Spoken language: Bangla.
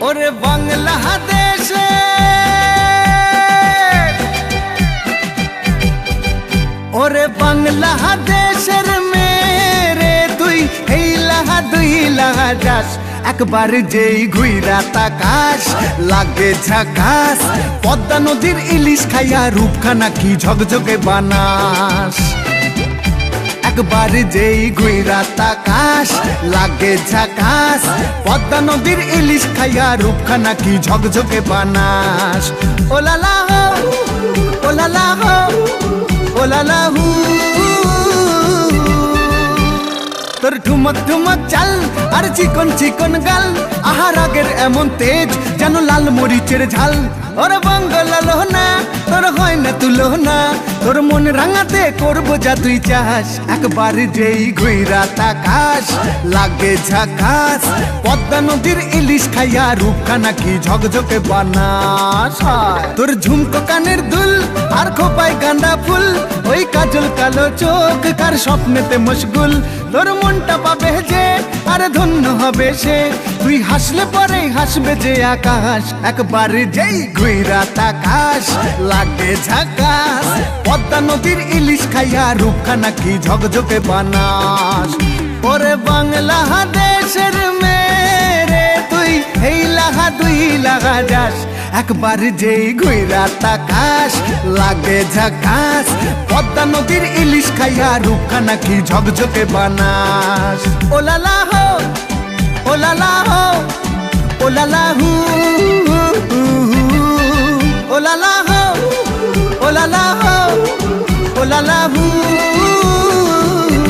ওরে বাংলাদেশে ওরে বাংলাদেশের মেরে তুই দুই লাহা যাস একবার যেই ঘুইরা তাকাস লাগে ঝাকাস পদ্মা নদীর ইলিশ খাইয়া রূপখানা কি ঝকঝকে বানাস একবার যেই ঘুইরা তাকাস লাগে ঝাকাস পদ্মা নদীর ইলিশ খাইয়া রূপখানা কি ঝকঝকে বানাস ওলালা হো ওলালা হো ওলালা হু তোর ঠুমক ঠুমক চাল আর চিকন চিকন গাল আহার আগের এমন তেজ যেন লাল মরিচের ঝাল ওরে বঙ্গলালো না তোর হয় না তুলো না তোর মন রাঙাতে করবো যা তুই চাস একবার যেই ঘুইরা তাকাস লাগে ঝাকাস পদ্মা নদীর ইলিশ খাইয়া রূপখানা কি ঝকঝকে বানাস তোর ঝুমকো কানের দুল আর খোপায় গাঁদা ফুল ওই কাজল কালো চোখ কার স্বপ্নেতে মশগুল তোর মনটা পাবে যে আর ধন্য হবে সে তুই হাসলে পরে হাসবে যে আকাশ একবার যেই ঘুইরা তাকাস লাগে ঝাকাস পদ্মা নদীর ইলিশ খাইয়া রূপখানা কি ঝকঝকে বানাস ওরে বাংলাদেশের মেরে তুই দুই লাহা যাস একবার যেই ঘুইরা তাকাস লাগে ঝাকাস পদ্মা নদীর ইলিশ খাইয়া রূপখানা কি ঝকঝকে বানাস ওলালা হো ওলালা হো ওলালা হু ওলালা হো ওলালা হো ওলালা হু